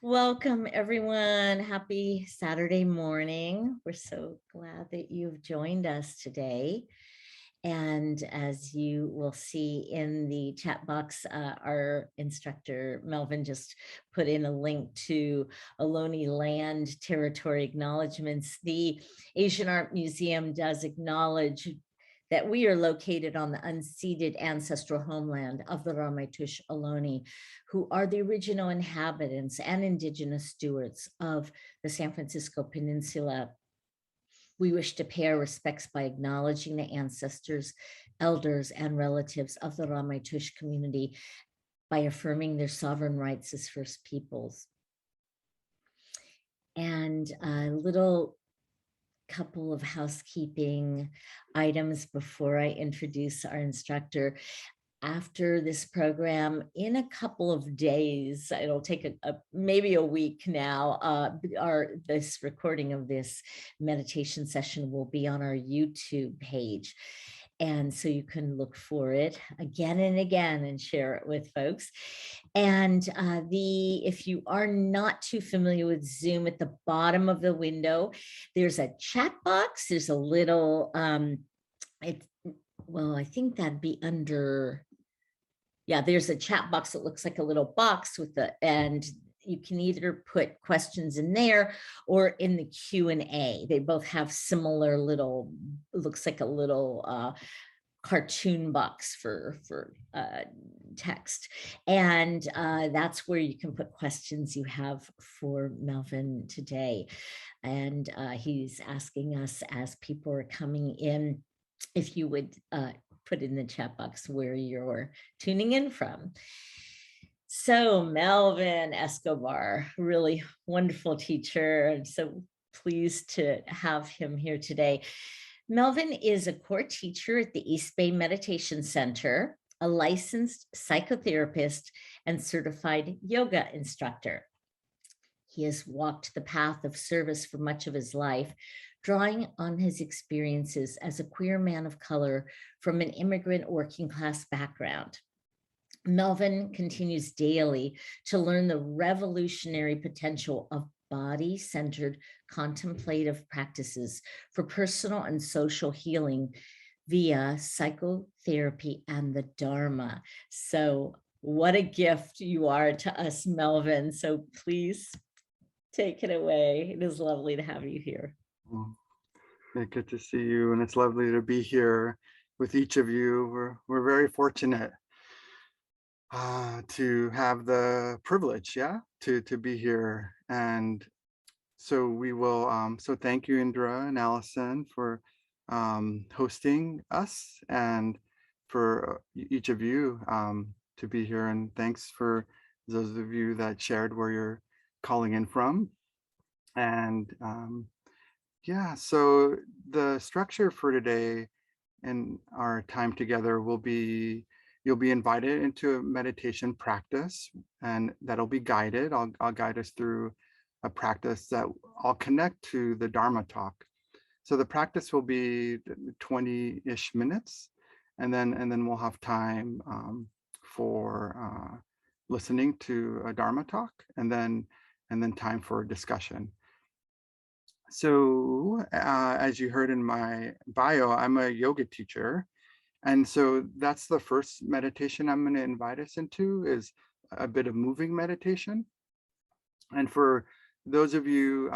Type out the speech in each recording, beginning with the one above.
Welcome, everyone. Happy Saturday morning. We're so glad that you've joined us today. And as you will see in the chat box, our instructor, Melvin, just put in a link to Ohlone Land Territory Acknowledgements. The Asian Art Museum does acknowledge that we are located on the unceded ancestral homeland of the Ramaytush Ohlone, who are the original inhabitants and indigenous stewards of the San Francisco Peninsula. We wish to pay our respects by acknowledging the ancestors, elders, and relatives of the Ramaytush community by affirming their sovereign rights as First Peoples. And a little couple of housekeeping items before I introduce our instructor. After this program, in a couple of days, it'll take maybe a week now, this recording of this meditation session will be on our YouTube page. And so you can look for it again and again and share it with folks. And if you are not too familiar with Zoom, at the bottom of the window, there's a chat box. There's a little, well, I think that'd be under, yeah, there's a chat box that looks like a little box and you can either put questions in there or in the Q&A. They both have similar little, looks like a little cartoon box for text. And that's where you can put questions you have for Melvin today. And he's asking us as people are coming in, if you would put in the chat box where you're tuning in from. So Melvin Escobar, really wonderful teacher. I'm so pleased to have him here today. Melvin is a core teacher at the East Bay Meditation Center, a licensed psychotherapist, and certified yoga instructor. He has walked the path of service for much of his life, drawing on his experiences as a queer man of color from an immigrant working class background. Melvin continues daily to learn the revolutionary potential of body-centered contemplative practices for personal and social healing via psychotherapy and the Dharma. So what a gift you are to us, Melvin. So please take it away. It is lovely to have you here. Good to see you, and it's lovely to be here with each of you. We're very fortunate to have the privilege, to be here. And so we will. So thank you, Indra and Allison, for hosting us, and for each of you to be here. And thanks for those of you that shared where you're calling in from. And yeah, so the structure for today and our time together will be, you'll be invited into a meditation practice, and that'll be guided. I'll guide us through a practice that I'll connect to the Dharma talk. So the practice will be 20-ish minutes, and then we'll have time for listening to a Dharma talk, and then time for discussion. So as you heard in my bio, I'm a yoga teacher. And so that's the first meditation I'm going to invite us into, is a bit of moving meditation. And for those of you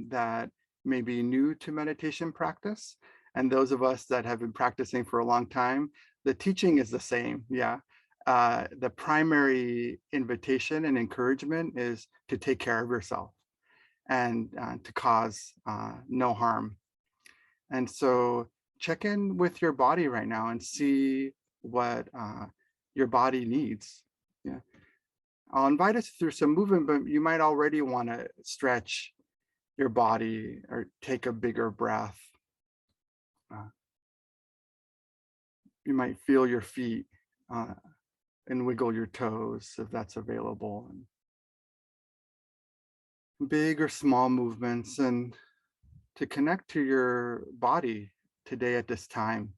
that may be new to meditation practice, and those of us that have been practicing for a long time, the teaching is the same. Yeah. The primary invitation and encouragement is to take care of yourself and to cause no harm. And so check in with your body right now and see what your body needs. Yeah. I'll invite us through some movement, but you might already want to stretch your body or take a bigger breath. You might feel your feet and wiggle your toes if that's available. Big or small movements, and to connect to your body today at this time.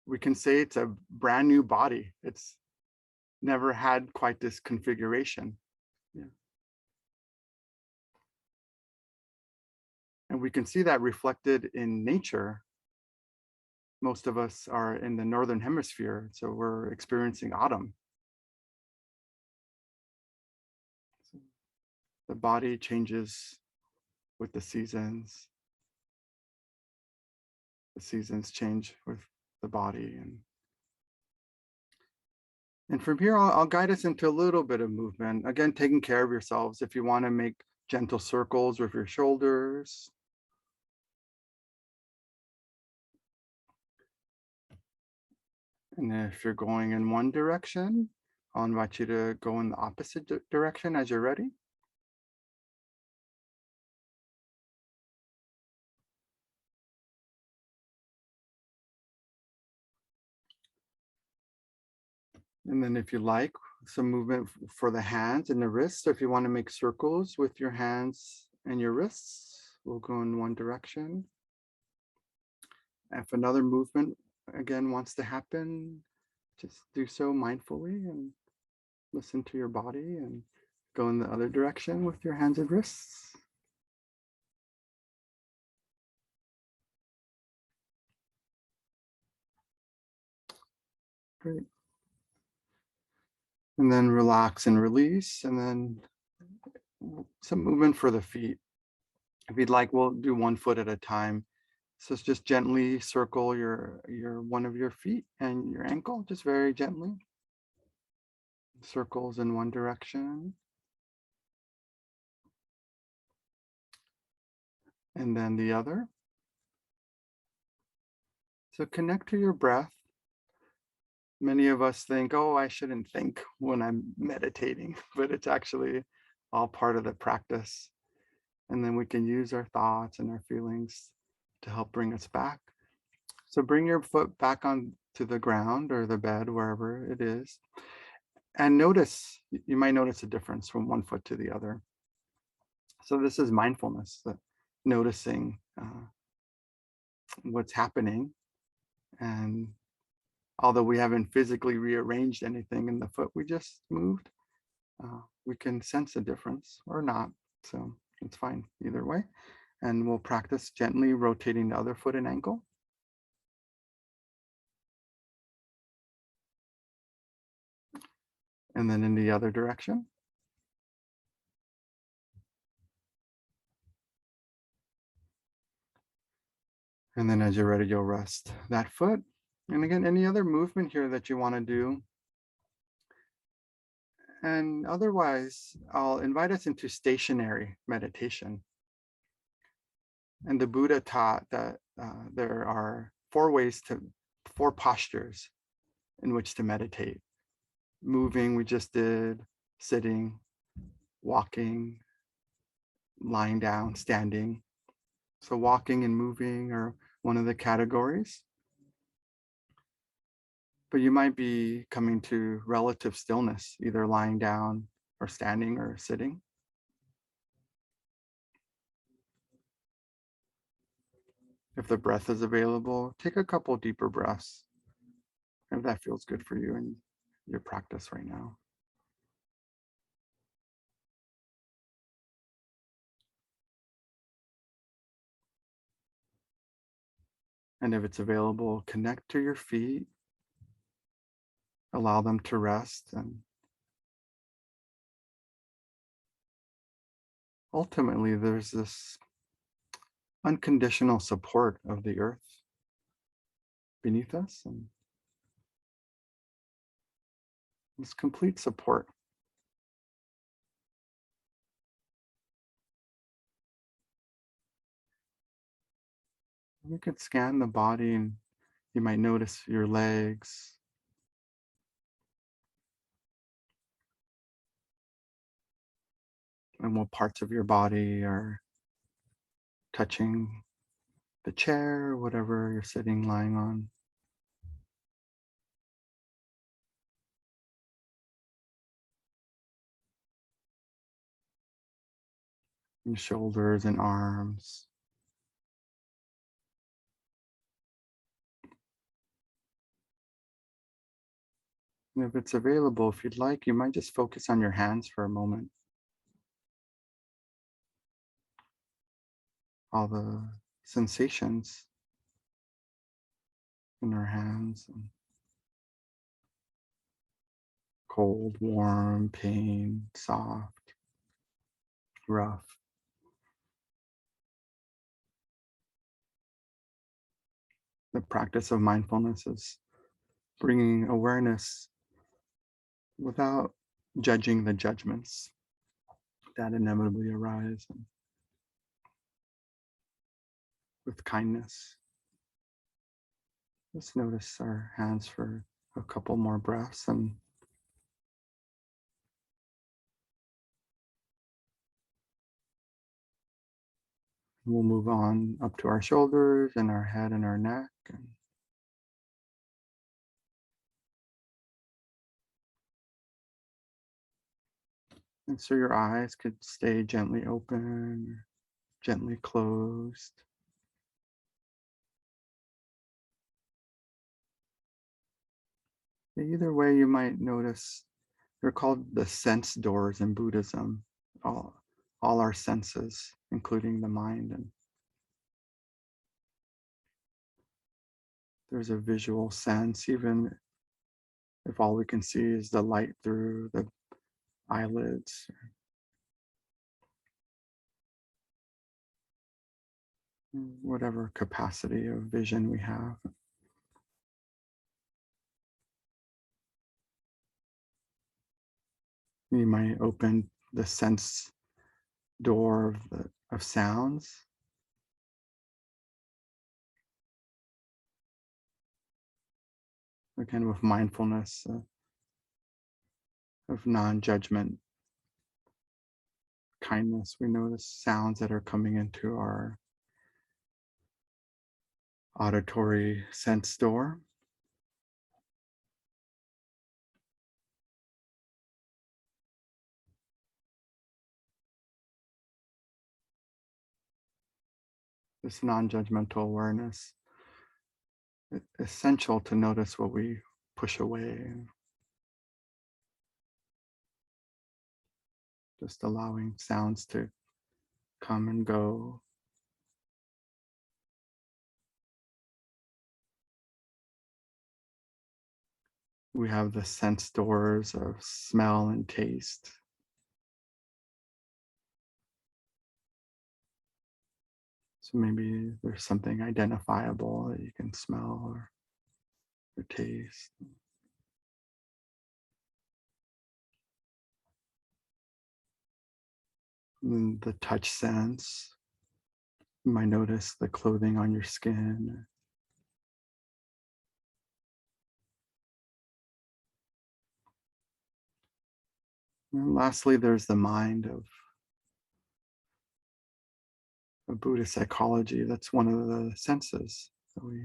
We can say it's a brand new body. It's never had quite this configuration. Yeah. And we can see that reflected in nature. Most of us are in the northern hemisphere, so we're experiencing autumn. So the body changes with the seasons. The seasons change with the body. And from here, I'll guide us into a little bit of movement. Again, taking care of yourselves. If you want to make gentle circles with your shoulders. And if you're going in one direction, I'll invite you to go in the opposite direction as you're ready. And then if you like, some movement for the hands and the wrists. So if you want to make circles with your hands and your wrists, we'll go in one direction. If another movement, again, wants to happen, just do so mindfully and listen to your body and go in the other direction with your hands and wrists. Great. And then relax and release, and then some movement for the feet. If you'd like, we'll do one foot at a time. So it's just gently circle your one of your feet and your ankle, just very gently. Circles in one direction. And then the other. So connect to your breath. Many of us think, oh, I shouldn't think when I'm meditating, but it's actually all part of the practice. And then we can use our thoughts and our feelings to help bring us back. So bring your foot back on to the ground or the bed, wherever it is. And notice, you might notice a difference from one foot to the other. So this is mindfulness, noticing what's happening. And although we haven't physically rearranged anything in the foot we just moved, we can sense a difference or not. So it's fine either way. And we'll practice gently rotating the other foot and ankle. And then in the other direction. And then as you're ready, you'll rest that foot. And again, any other movement here that you want to do. And otherwise, I'll invite us into stationary meditation. And the Buddha taught that there are four postures in which to meditate. Moving, we just did, sitting, walking, lying down, standing. So walking and moving are one of the categories. But you might be coming to relative stillness, either lying down or standing or sitting. If the breath is available, take a couple deeper breaths if that feels good for you in your practice right now. And if it's available, connect to your feet, allow them to rest, and ultimately there's this unconditional support of the earth beneath us, and this complete support. You could scan the body and you might notice your legs, and what parts of your body are touching the chair, whatever you're sitting, lying on. Your shoulders and arms. And if it's available, if you'd like, you might just focus on your hands for a moment. All the sensations in our hands, and cold, warm, pain, soft, rough. The practice of mindfulness is bringing awareness without judging the judgments that inevitably arise, and with kindness. Let's notice our hands for a couple more breaths, and we'll move on up to our shoulders and our head and our neck. And so your eyes could stay gently open, or gently closed. Either way, you might notice they're called the sense doors in Buddhism. All our senses, including the mind. And there's a visual sense, even if all we can see is the light through the eyelids. Whatever capacity of vision we have. You might open the sense door of sounds. Again, with mindfulness of non-judgment, kindness, we notice sounds that are coming into our auditory sense door. This non-judgmental awareness, essential to notice what we push away. Just allowing sounds to come and go. We have the sense doors of smell and taste. So maybe there's something identifiable that you can smell or taste. And the touch sense. You might notice the clothing on your skin. And lastly, there's the mind of Buddhist psychology. That's one of the senses that we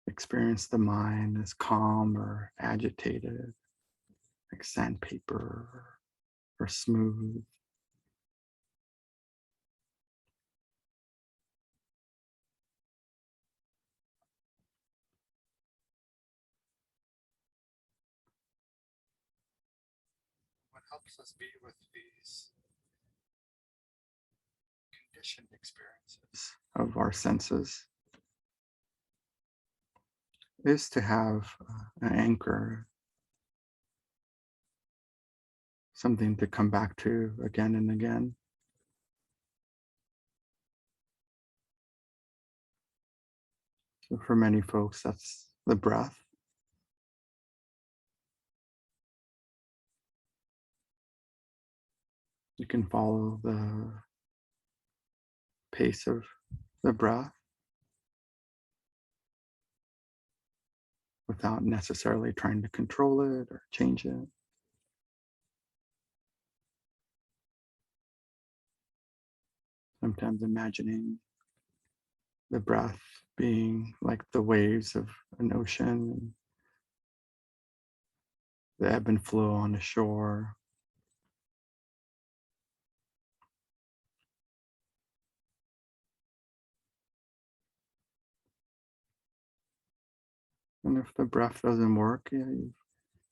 experience the mind as calm or agitated, like sandpaper or smooth. What helps us be with these conditioned experiences of our senses is to have an anchor, something to come back to again and again. So for many folks, that's the breath. You can follow the pace of the breath without necessarily trying to control it or change it. Sometimes imagining the breath being like the waves of an ocean, and the ebb and flow on the shore. And if the breath doesn't work, yeah, you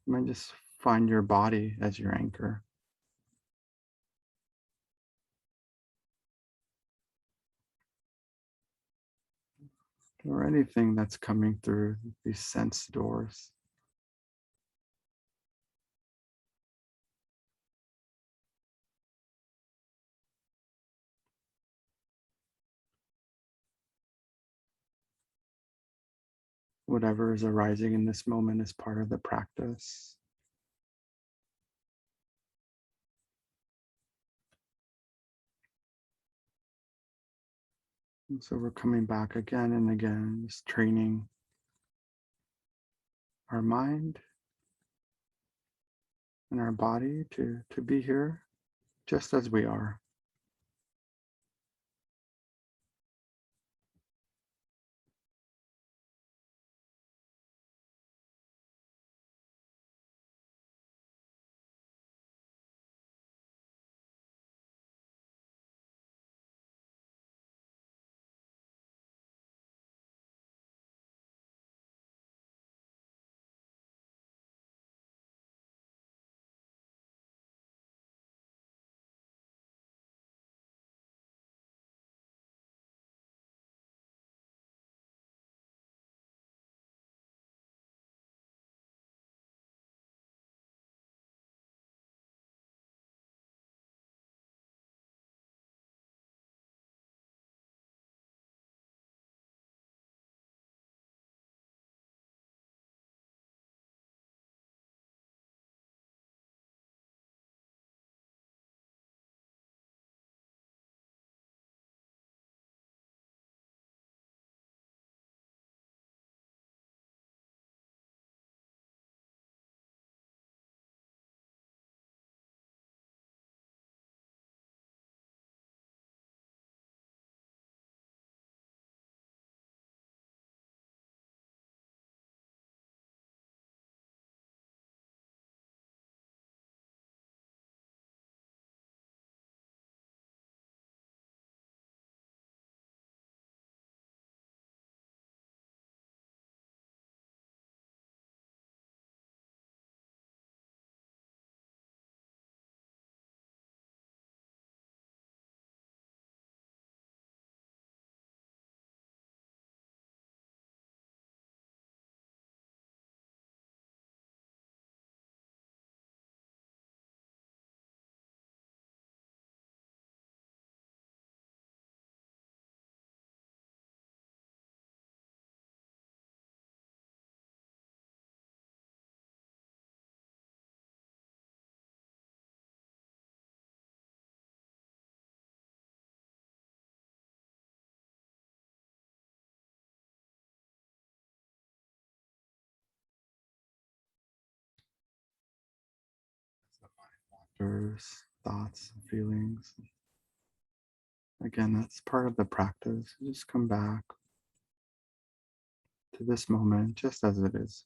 might just find your body as your anchor. Or anything that's coming through these sense doors. Whatever is arising in this moment is part of the practice. And so we're coming back again and again, just training our mind and our body to be here just as we are. Wanders, thoughts, feelings. Again, that's part of the practice. Just come back to this moment just as it is.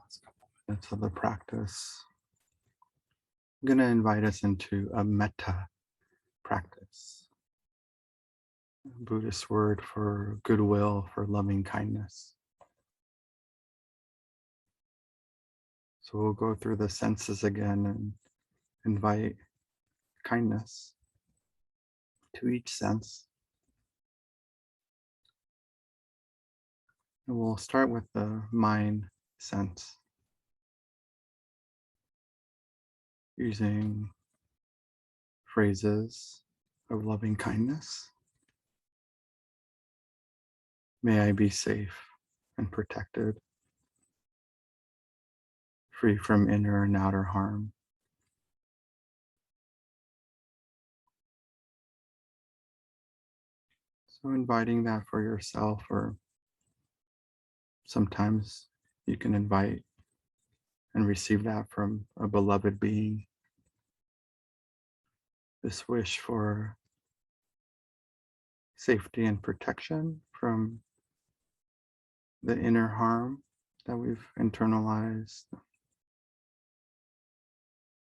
Last couple minutes of the practice. I'm going to invite us into a metta practice, a Buddhist word for goodwill, for loving kindness. So we'll go through the senses again and invite kindness to each sense. And we'll start with the mind sense, using phrases of loving kindness. May I be safe and protected, free from inner and outer harm. So inviting that for yourself, or sometimes you can invite and receive that from a beloved being. This wish for safety and protection from the inner harm that we've internalized,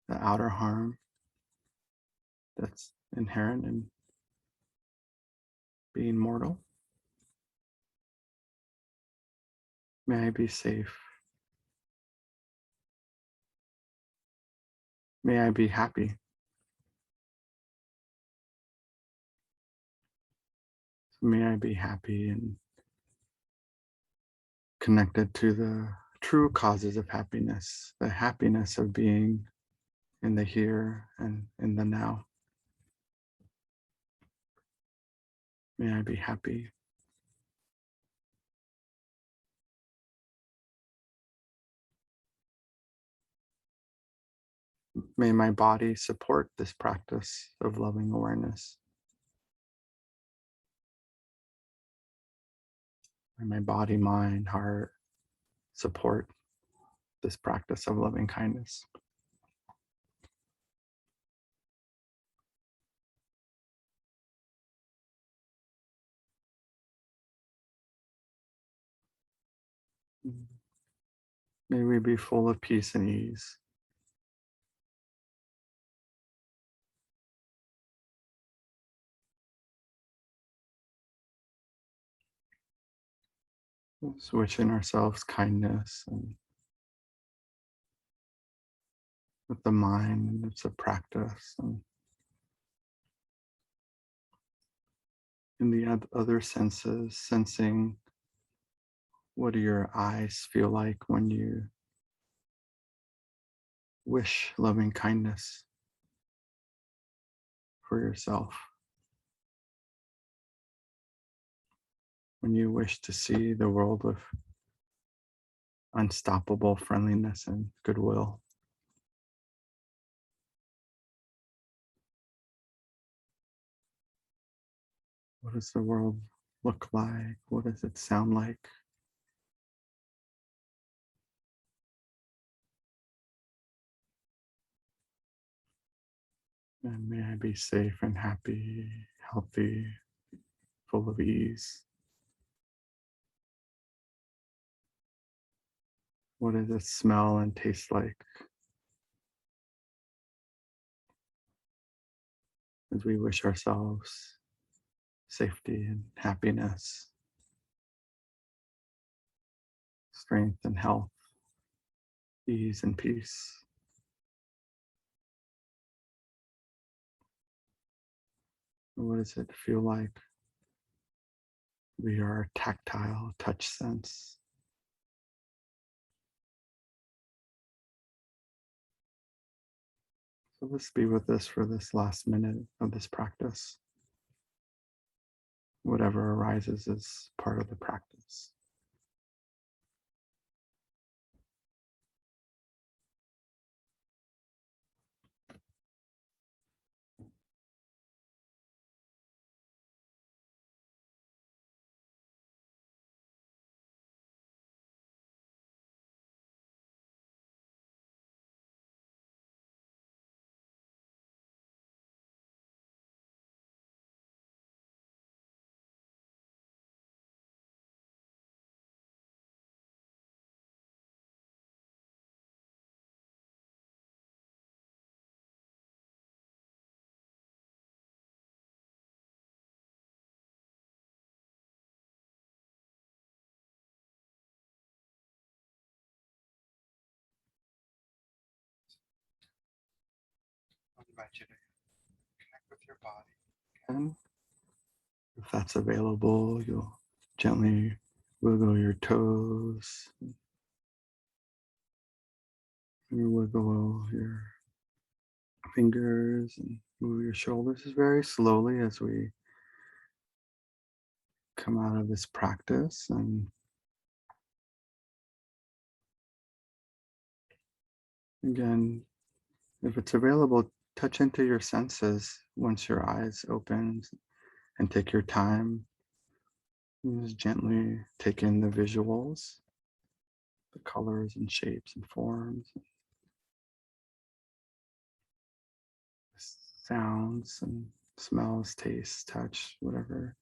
the outer harm that's inherent in being mortal. May I be safe. May I be happy. May I be happy and connected to the true causes of happiness, the happiness of being in the here and in the now. May I be happy. May my body support this practice of loving awareness. May my body, mind, heart support this practice of loving kindness. May we be full of peace and ease. Switching ourselves kindness, and with the mind, it's a practice. And in the other senses, sensing what do your eyes feel like when you wish loving kindness for yourself. When you wish to see the world with unstoppable friendliness and goodwill. What does the world look like? What does it sound like? And may I be safe and happy, healthy, full of ease. What does it smell and taste like? As we wish ourselves safety and happiness, strength and health, ease and peace. What does it feel like? We are tactile, touch sense. So let's be with this for this last minute of this practice. Whatever arises is part of the practice. invite you to connect with your body. And if that's available, you'll gently wiggle your toes. You wiggle your fingers and move your shoulders very slowly as we come out of this practice. And again, if it's available, touch into your senses once your eyes open and take your time. Just gently take in the visuals, the colors and shapes and forms, sounds and smells, tastes, touch, whatever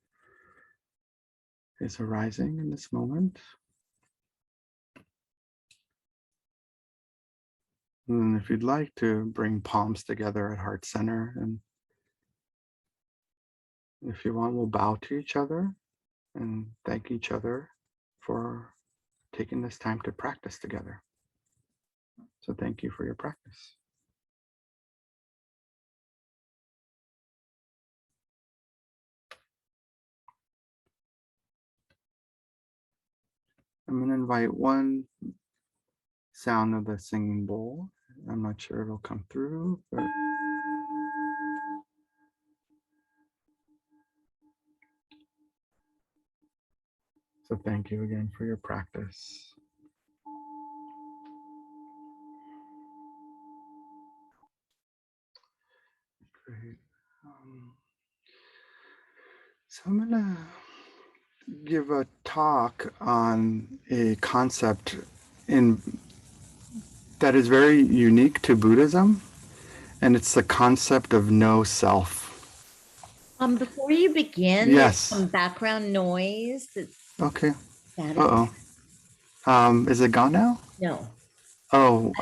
is arising in this moment. And then if you'd like to bring palms together at heart center, and if you want, we'll bow to each other and thank each other for taking this time to practice together. So thank you for your practice. I'm going to invite one sound of the singing bowl. I'm not sure it'll come through, but so thank you again for your practice. Great. So I'm gonna give a talk on a concept that is very unique to Buddhism, and it's the concept of no self. Before you begin, there's Yes. some background noise. Okay. That Uh-oh. Is it gone now? no. Oh,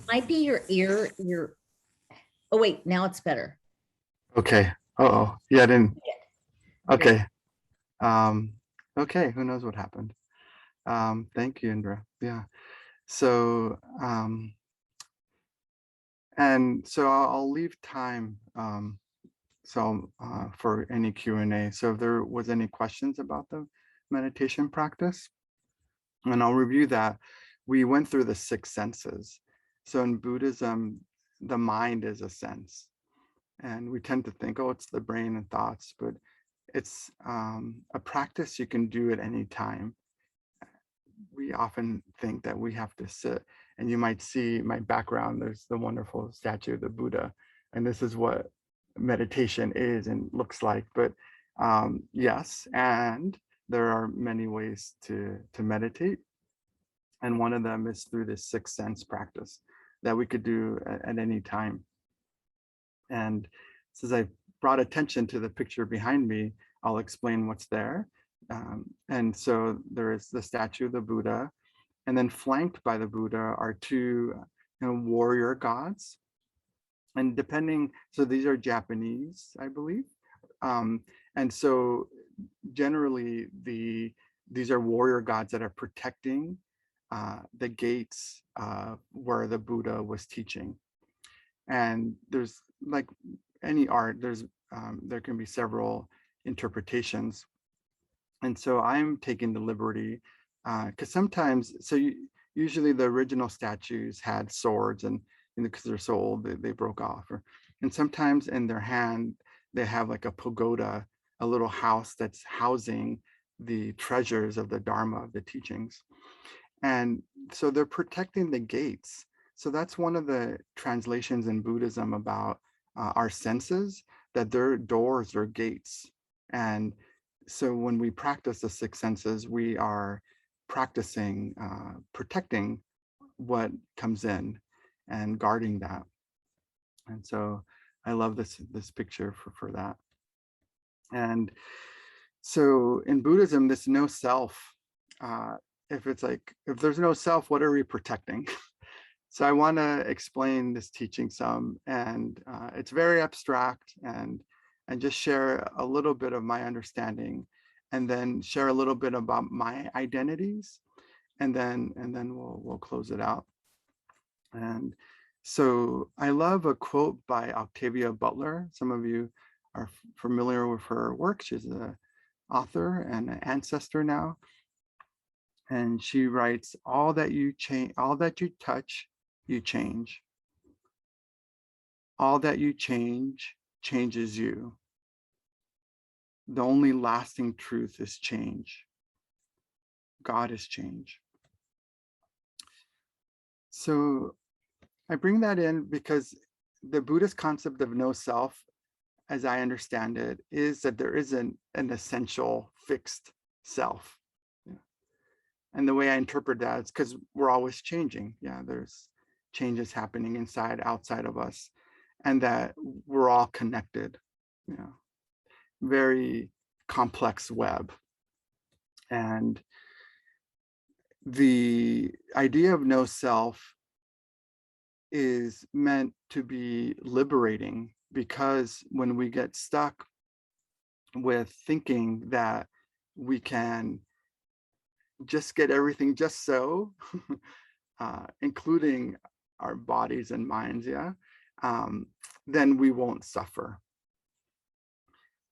Might be your ear. Oh wait, now it's better. okay. Uh-oh. Yeah, I didn't. Great. Okay. Okay, who knows what happened? Thank you, Indra. Yeah. So, and so I'll leave time for any Q&A. So if there was any questions about the meditation practice, and I'll review that. We went through the 6 senses. So in Buddhism, the mind is a sense. And we tend to think, oh, it's the brain and thoughts, but it's a practice you can do at any time. We often think that we have to sit, and you might see my background, there's the wonderful statue of the Buddha, and this is what meditation is and looks like. But yes, and there are many ways to meditate, and one of them is through this 6 sense practice that we could do at any time. And since I brought attention to the picture behind me, I'll explain what's there. And so there is the statue of the Buddha, and then flanked by the Buddha are 2 warrior gods. And so these are Japanese, I believe. And so generally these are warrior gods that are protecting the gates where the Buddha was teaching. And there's, like any art, there can be several interpretations. And so I'm taking the liberty, because sometimes, usually the original statues had swords, and because they're so old, they broke off. And sometimes in their hand, they have like a pagoda, a little house that's housing the treasures of the Dharma, of the teachings. And so they're protecting the gates. So that's one of the translations in Buddhism about our senses, that they're doors or gates. And so when we practice the 6 senses, we are practicing protecting what comes in and guarding that. And so I love this picture for that. And so in Buddhism, this no self, if there's no self, what are we protecting? So I want to explain this teaching some, and it's very abstract, and just share a little bit of my understanding, and then share a little bit about my identities, and then we'll close it out. And So I love a quote by Octavia Butler. Some of you are familiar with her work. She's an author and an ancestor now. And she writes, all that you change, all that you touch, you change. All that you change changes you. The only lasting truth is change. God is change. So I bring that in because the Buddhist concept of no self, as I understand it, is that there isn't an essential fixed self. Yeah. And the way I interpret that is because we're always changing. Yeah, there's changes happening inside, outside of us, and that we're all connected. You know, very complex web. And the idea of no self is meant to be liberating, because when we get stuck with thinking that we can just get everything just so, including our bodies and minds, yeah, then we won't suffer.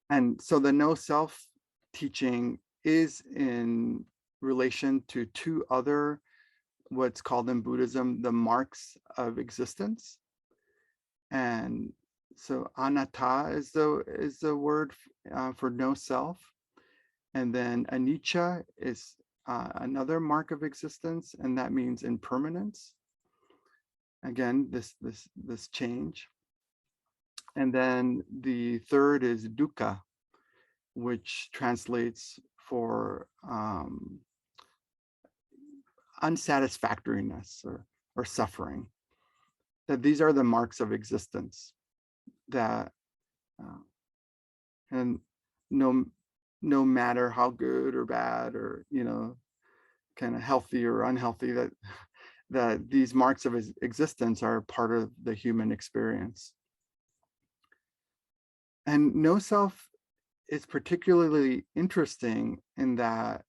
And so the no self teaching is in relation to two other, what's called in Buddhism, the marks of existence. And so anatta is the word for no self. And then anicca is another mark of existence, and that means impermanence. Again, this change. And then the third is dukkha, which translates for unsatisfactoriness or suffering. That these are the marks of existence. That and no matter how good or bad or kind of healthy or unhealthy, that these marks of existence are part of the human experience. And no self is particularly interesting in that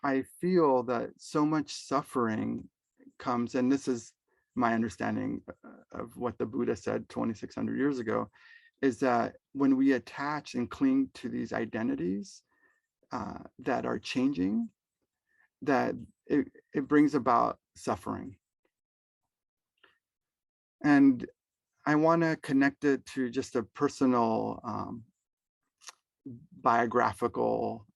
I feel that so much suffering comes, and this is my understanding of what the Buddha said 2,600 years ago, is that when we attach and cling to these identities that are changing, that it brings about suffering. And I want to connect it to just a personal biographical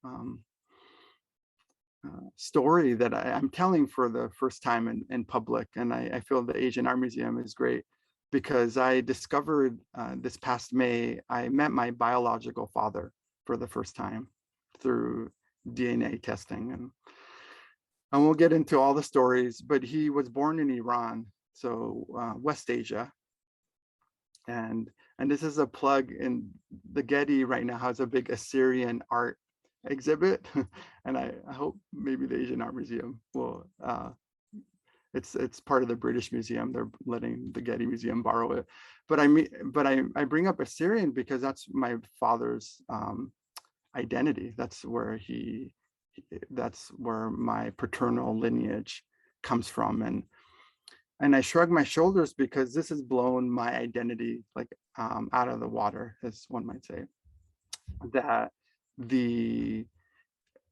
story that I'm telling for the first time in public. And I feel the Asian Art Museum is great because I discovered this past May, I met my biological father for the first time through DNA testing. And I won't get into all the stories, but he was born in Iran, so West Asia. And this is a plug in the Getty right now has a big Assyrian art exhibit, and I hope maybe the Asian Art Museum will. It's part of the British Museum. They're letting the Getty Museum borrow it. But I bring up Assyrian because that's my father's identity. That's where my paternal lineage comes from, and I shrug my shoulders because this has blown my identity like out of the water, as one might say. That the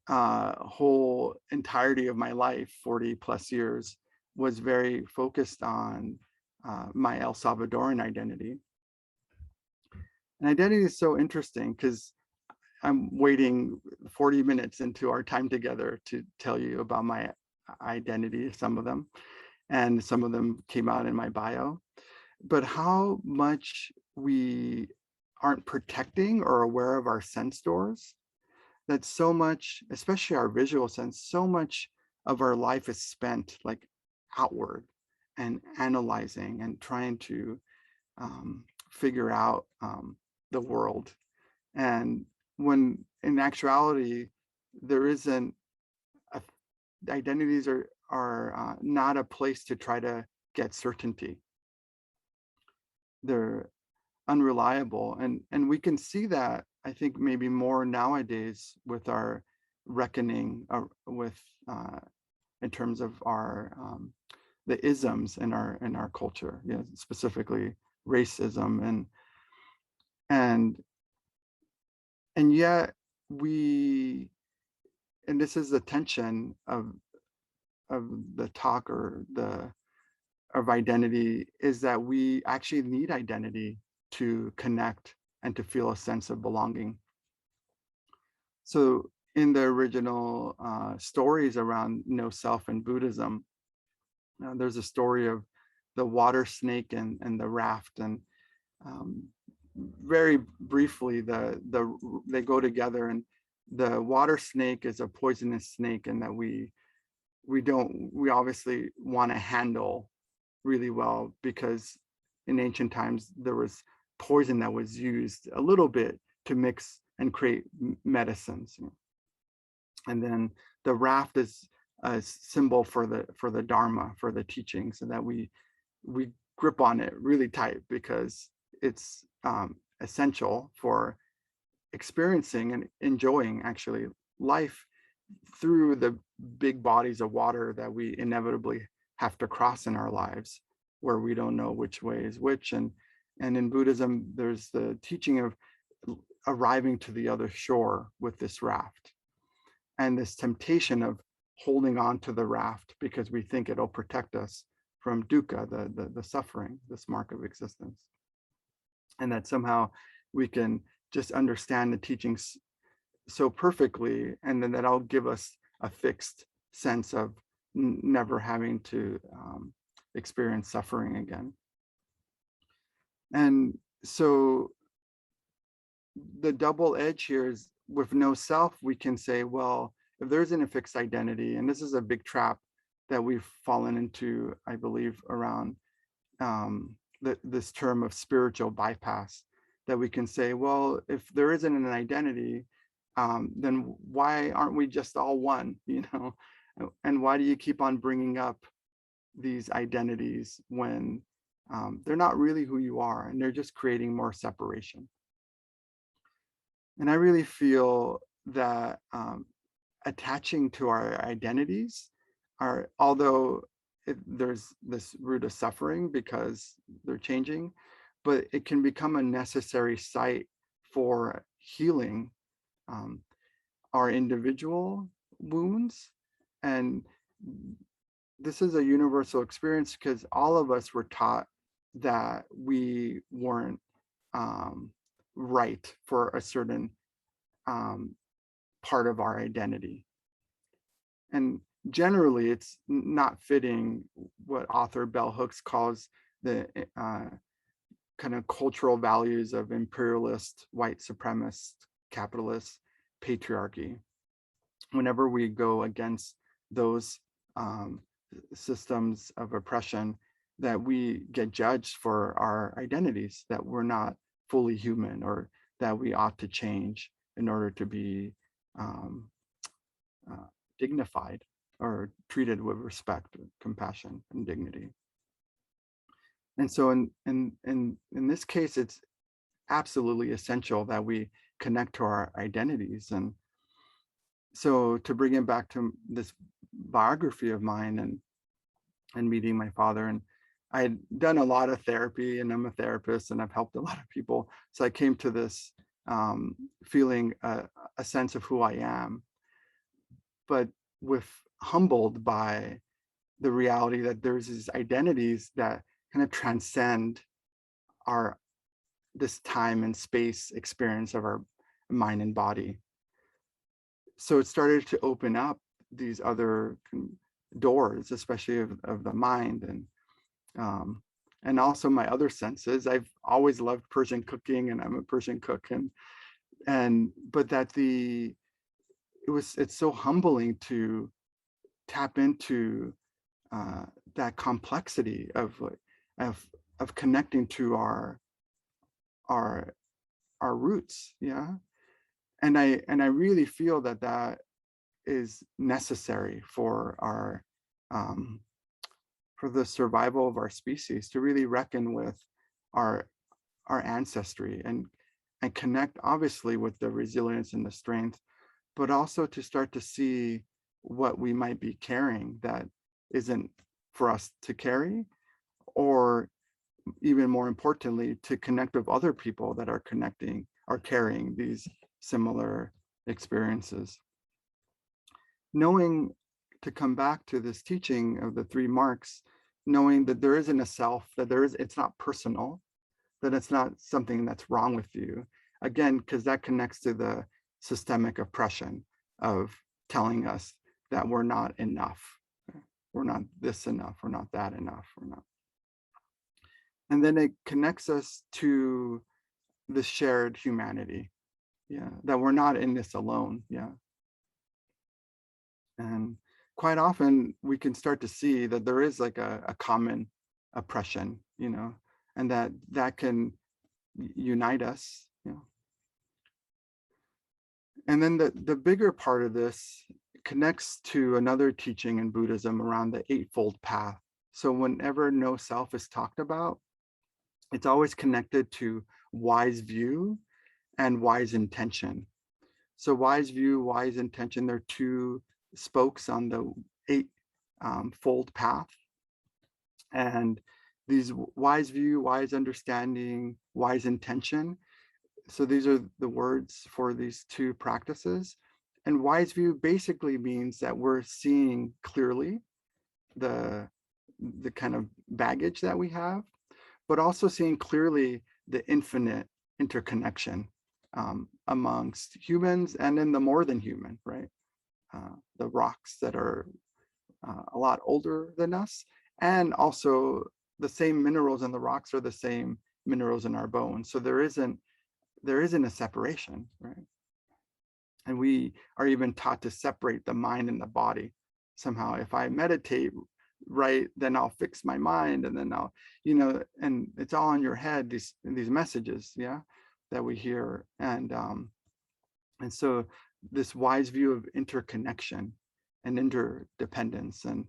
whole entirety of my life, 40 plus years, was very focused on my El Salvadoran identity. And identity is so interesting because I'm waiting 40 minutes into our time together to tell you about my identity, some of them, and some of them came out in my bio. But how much we aren't protecting or aware of our sense doors, that so much, especially our visual sense, so much of our life is spent like outward and analyzing and trying to figure out the world. And when in actuality, there isn't, identities are not a place to try to get certainty. They're unreliable, and we can see that, I think, maybe more nowadays with our reckoning with in terms of our the isms in our culture, you know, specifically racism, and yet we, and this is the tension of the talk, or the of identity, is that we actually need identity to connect and to feel a sense of belonging. So in the original stories around no self in Buddhism, there's a story of the water snake and the raft, and um, very briefly, they go together, and the water snake is a poisonous snake, and that we obviously want to handle really well, because in ancient times there was poison that was used a little bit to mix and create medicines. And then the raft is a symbol for the Dharma, for the teaching, so that we grip on it really tight, because it's essential for experiencing and enjoying actually life through the big bodies of water that we inevitably have to cross in our lives, where we don't know which way is which. And in Buddhism, there's the teaching of arriving to the other shore with this raft, and this temptation of holding on to the raft because we think it'll protect us from dukkha, the suffering, this mark of existence. And that somehow we can just understand the teachings so perfectly, and then that'll give us a fixed sense of never having to experience suffering again. And so the double edge here is, with no self, we can say, well, if there isn't a fixed identity, and this is a big trap that we've fallen into, I believe, around this term of spiritual bypass, that we can say, well, if there isn't an identity, then why aren't we just all one, you know? And why do you keep on bringing up these identities when they're not really who you are, and they're just creating more separation? And I really feel that attaching to our identities are, although there's this root of suffering because they're changing, but it can become a necessary site for healing our individual wounds. And this is a universal experience, because all of us were taught that we weren't right for a certain part of our identity. And generally, it's not fitting what author Bell Hooks calls the kind of cultural values of imperialist, white supremacist, capitalist patriarchy. Whenever we go against those systems of oppression, that we get judged for our identities, that we're not fully human, or that we ought to change in order to be dignified or treated with respect, compassion, and dignity. And so in this case, it's absolutely essential that we connect to our identities. And so to bring it back to this biography of mine and meeting my father, and I had done a lot of therapy, and I'm a therapist, and I've helped a lot of people. So I came to this feeling a sense of who I am, but with humbled by the reality that there's these identities that kind of transcend this time and space experience of our mind and body. So it started to open up these other doors, especially of the mind, and also my other senses. I've always loved Persian cooking, and I'm a Persian cook, but that it's so humbling to tap into that complexity of connecting to our roots. Yeah. And I really feel that is necessary for for the survival of our species, to really reckon with our ancestry, and connect obviously with the resilience and the strength, but also to start to see what we might be carrying that isn't for us to carry, or even more importantly, to connect with other people that are carrying these similar experiences. Knowing, to come back to this teaching of the 3 marks, knowing that there isn't a self, it's not personal, that it's not something that's wrong with you. Again, because that connects to the systemic oppression of telling us that we're not enough. We're not this enough, we're not that enough, we're not. And then it connects us to the shared humanity, yeah, that we're not in this alone, yeah. And quite often we can start to see that there is like a common oppression, and that can unite us, And then the bigger part of this connects to another teaching in Buddhism around the Eightfold Path. So whenever no self is talked about, it's always connected to wise view and wise intention. So wise view, wise intention, they're 2 spokes on the Eightfold Path. And these wise view, wise understanding, wise intention, so these are the words for these 2 practices. And wise view basically means that we're seeing clearly the kind of baggage that we have, but also seeing clearly the infinite interconnection amongst humans and in the more than human, right? The rocks that are a lot older than us, and also the same minerals in the rocks are the same minerals in our bones. So there isn't a separation, right? And we are even taught to separate the mind and the body. Somehow, if I meditate right, then I'll fix my mind, and then I'll, and it's all in your head, these messages, yeah, that we hear. And so this wise view of interconnection and interdependence. And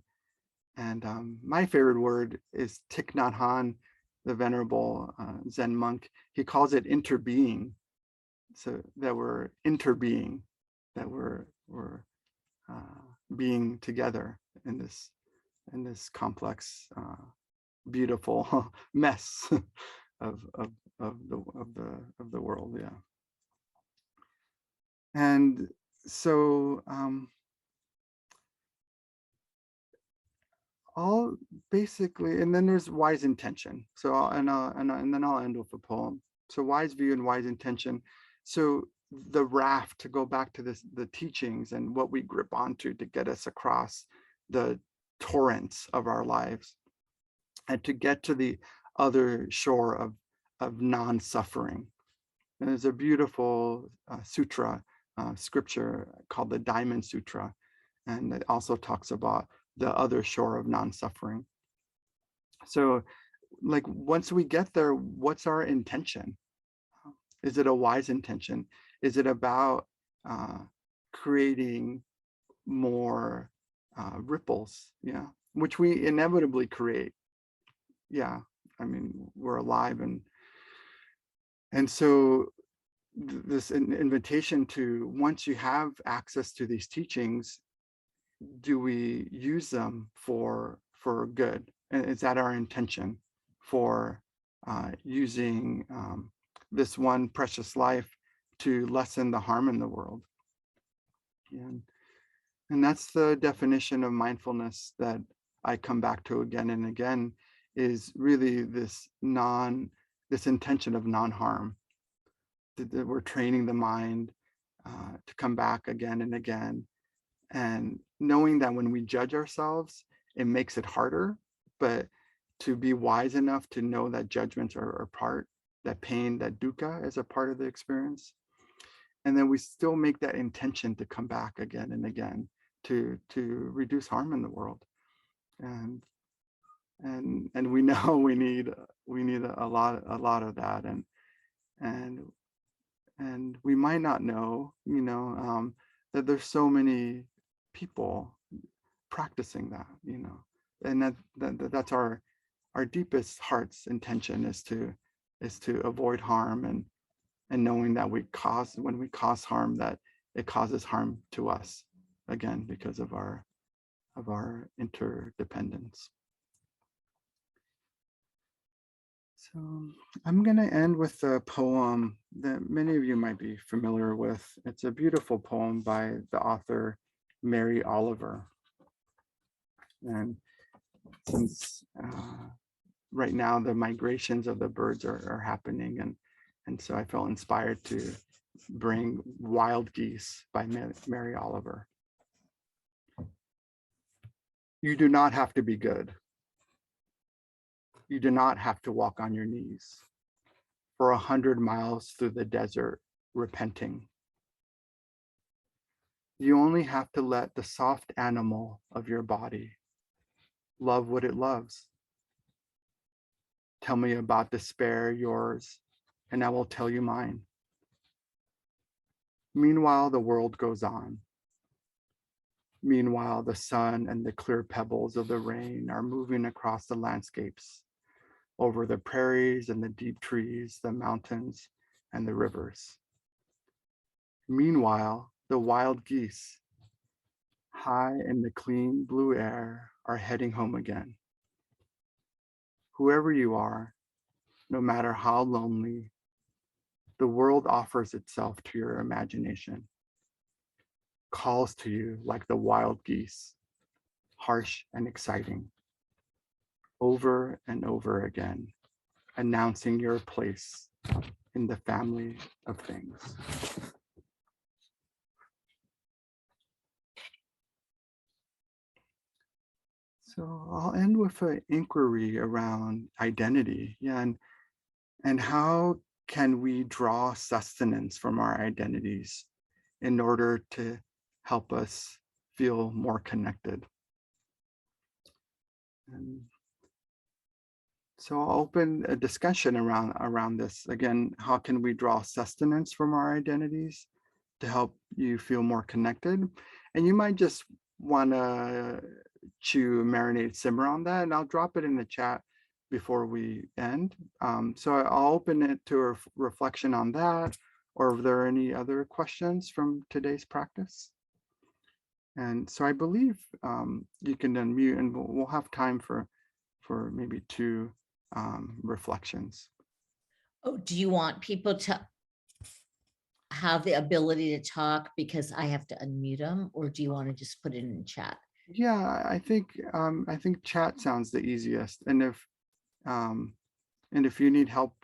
my favorite word is Thich Nhat Hanh, the venerable Zen monk. He calls it interbeing. So that we're interbeing, that we're being together in this complex, beautiful mess of the world, yeah. And so all basically, and then there's wise intention. So and then I'll end with a poem. So wise view and wise intention. So the raft, to go back to the teachings and what we grip onto to get us across the torrents of our lives, and to get to the other shore of non-suffering. And there's a beautiful sutra, scripture called the Diamond Sutra, and it also talks about the other shore of non-suffering. So, like, once we get there, what's our intention? Is it a wise intention? Is it about creating more ripples? Yeah, which we inevitably create. Yeah, I mean, we're alive, and so this invitation to, once you have access to these teachings, do we use them for good? And is that our intention for using this one precious life to lessen the harm in the world? And that's the definition of mindfulness that I come back to again and again, is really this intention of non-harm. That we're training the mind to come back again and again, and knowing that when we judge ourselves, it makes it harder, but to be wise enough to know that judgments are part, that pain, that dukkha is a part of the experience. And then we still make that intention to come back again and again to reduce harm in the world. And we know we need a lot of that. And we might not know, that there's so many people practicing that, and that's our deepest heart's intention, is to avoid harm, and knowing that when we cause harm, that it causes harm to us, again, because of our interdependence. So I'm going to end with a poem that many of you might be familiar with. It's a beautiful poem by the author Mary Oliver. And since right now the migrations of the birds are happening, and so I felt inspired to bring Wild Geese by Mary Oliver. You do not have to be good. You do not have to walk on your knees for 100 miles through the desert, repenting. You only have to let the soft animal of your body love what it loves. Tell me about despair, yours, and I will tell you mine. Meanwhile, the world goes on. Meanwhile, the sun and the clear pebbles of the rain are moving across the landscapes, over the prairies and the deep trees, the mountains and the rivers. Meanwhile, the wild geese, high in the clean blue air, are heading home again. Whoever you are, no matter how lonely, the world offers itself to your imagination, calls to you like the wild geese, harsh and exciting, over and over again, announcing your place in the family of things. So I'll end with an inquiry around identity. Yeah, and how can we draw sustenance from our identities in order to help us feel more connected? And so I'll open a discussion around this. Again, how can we draw sustenance from our identities to help you feel more connected? And you might just want to chew, marinate, simmer on that, and I'll drop it in the chat before we end. So I'll open it to a reflection on that, or if there are any other questions from today's practice. And so I believe you can unmute, and we'll have time for maybe two reflections. Oh, do you want people to have the ability to talk because I have to unmute them, or do you want to just put it in chat? Yeah, I think chat sounds the easiest, and if you need help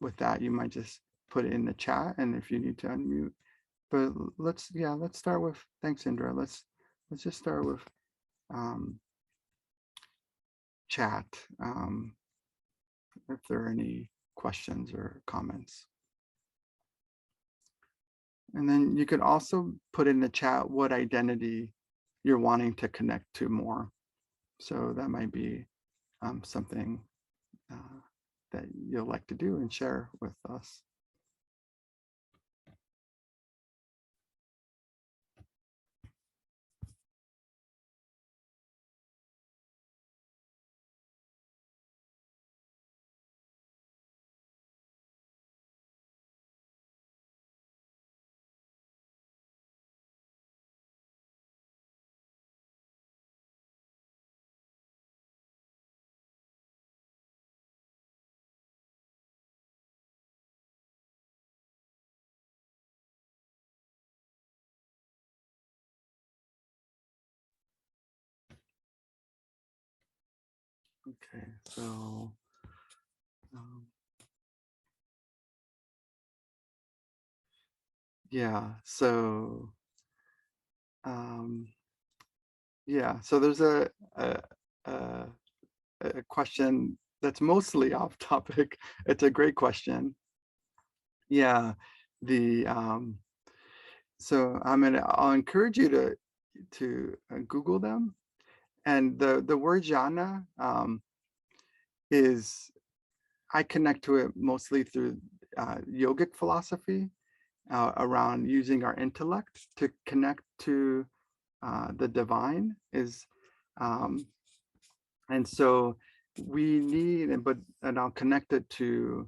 with that, you might just put it in the chat, and if you need to unmute. But let's start with, thanks Indra, let's just start with chat, if there are any questions or comments. And then you could also put in the chat what identity you're wanting to connect to more. So that might be something that you'll like to do and share with us. Okay, so yeah, so so there's a question that's mostly off topic. It's a great question. Yeah, the so I'll encourage you to Google them, and the word jhana is, I connect to it mostly through yogic philosophy around using our intellect to connect to the divine is, and so we need, and I'll connect it to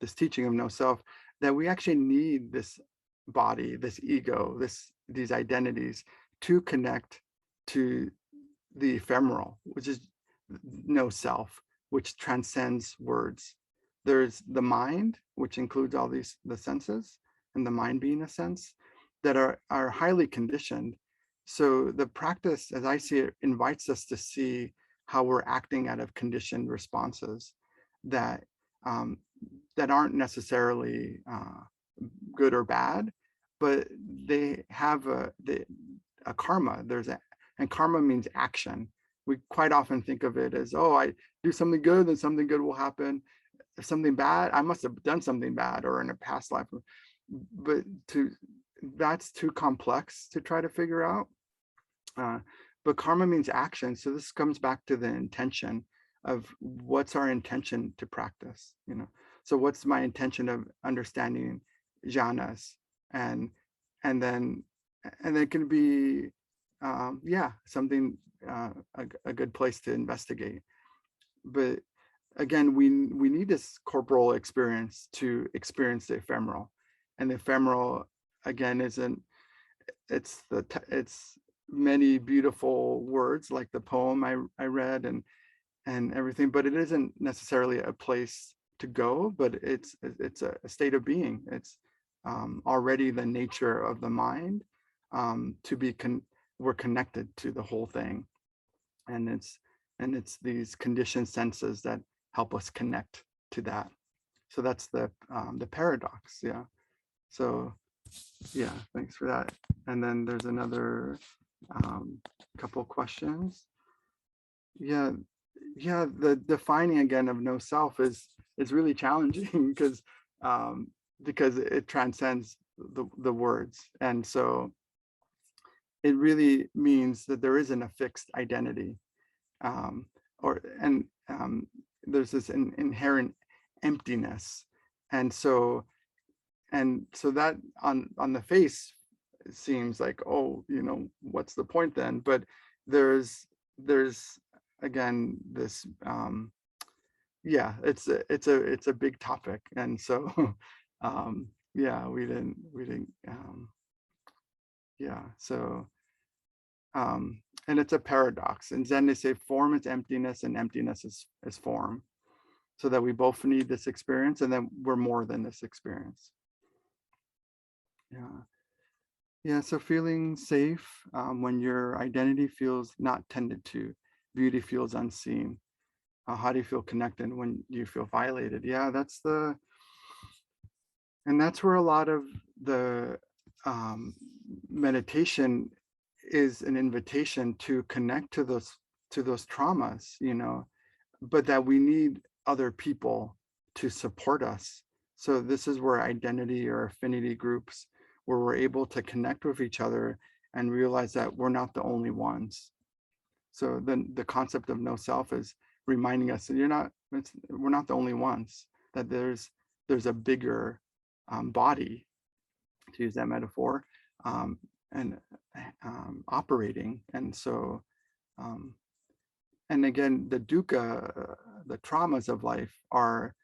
this teaching of no self, that we actually need this body, this ego, these identities to connect to the ephemeral, which is no self, which transcends words. There's the mind, which includes all the senses, and the mind being a sense, that are highly conditioned. So the practice, as I see it, invites us to see how we're acting out of conditioned responses that that aren't necessarily good or bad, but they have a karma. And karma means action. We quite often think of it as, oh, I do something good, then something good will happen. If something bad, I must have done something bad or in a past life. But that's too complex to try to figure out. But karma means action. So this comes back to the intention of what's our intention to practice, So what's my intention of understanding jhanas, and then it can be something a good place to investigate. But again, we need this corporal experience to experience the ephemeral, and the ephemeral again isn't. It's many beautiful words like the poem I read and everything, but it isn't necessarily a place to go, but it's a state of being. It's already the nature of the mind to be we're connected to the whole thing, and it's these conditioned senses that help us connect to that. So that's the paradox. Yeah. So yeah, thanks for that. And then there's another couple questions. Yeah, the defining again of no self is really challenging because it transcends the words, and so it really means that there isn't a fixed identity, there's this inherent emptiness, and so that on the face seems like, oh, what's the point then? But there's again this it's a big topic, and so we didn't so and it's a paradox. In Zen they say form is emptiness and emptiness is form, so that we both need this experience, and then we're more than this experience. So feeling safe when your identity feels not tended to, beauty feels unseen. How do you feel connected when you feel violated? That's where a lot of the meditation is an invitation to connect to those traumas, but that we need other people to support us. So this is where identity or affinity groups, where we're able to connect with each other and realize that we're not the only ones. So then the concept of no self is reminding us that we're not the only ones, that there's a bigger body, to use that metaphor, and operating. And so and again, the dukkha, the traumas of life are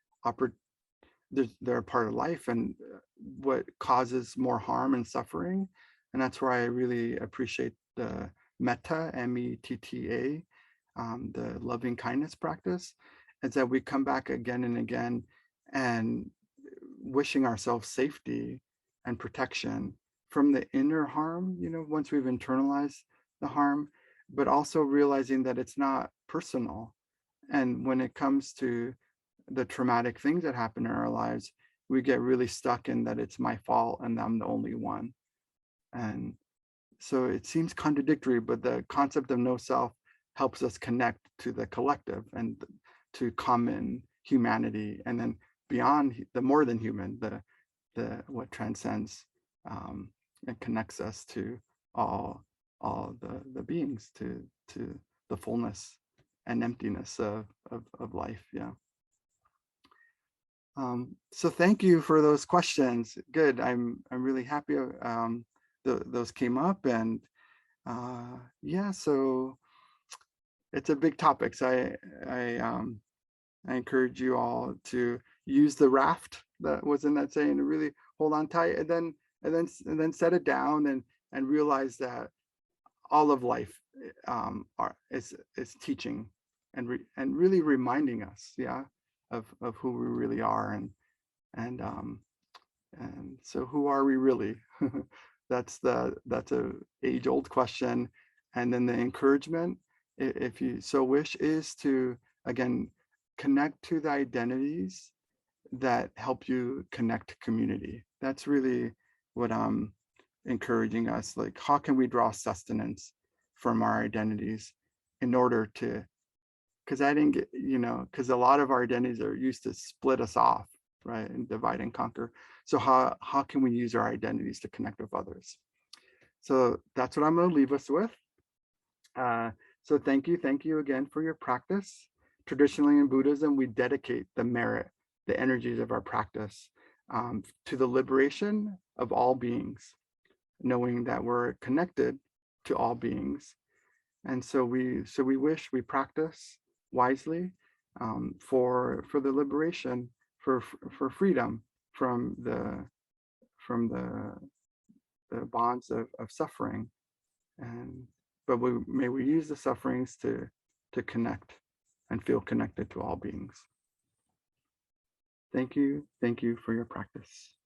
they're a part of life, and what causes more harm and suffering. And that's where I really appreciate the metta, METTA, the loving kindness practice, is that we come back again and again and wishing ourselves safety and protection from the inner harm, once we've internalized the harm, but also realizing that it's not personal. And when it comes to the traumatic things that happen in our lives, we get really stuck in that it's my fault and I'm the only one. And so it seems contradictory, but the concept of no self helps us connect to the collective and to common humanity, and then beyond the more than human, the what transcends and connects us to all the beings, to the fullness and emptiness of life. So thank you for those questions. Good. I'm really happy those came up, and so it's a big topic. So I encourage you all to use the raft that was in that saying, to really hold on tight, and then set it down and realize that all of life is teaching, and really reminding us, yeah, of who we really are, and so who are we really? That's a age-old question. And then the encouragement, if you so wish, is to again connect to the identities that help you connect to community. That's really what I'm encouraging us. Like, how can we draw sustenance from our identities in order to, because I didn't get, because a lot of our identities are used to split us off, right, and divide and conquer. So how can we use our identities to connect with others? So that's what I'm going to leave us with. So thank you again for your practice. Traditionally in Buddhism, we dedicate the merit, the energies of our practice to the liberation of all beings, knowing that we're connected to all beings. And so we wish we practice wisely for the liberation, for freedom from the bonds of suffering. And but may we use the sufferings to connect and feel connected to all beings. Thank you for your practice.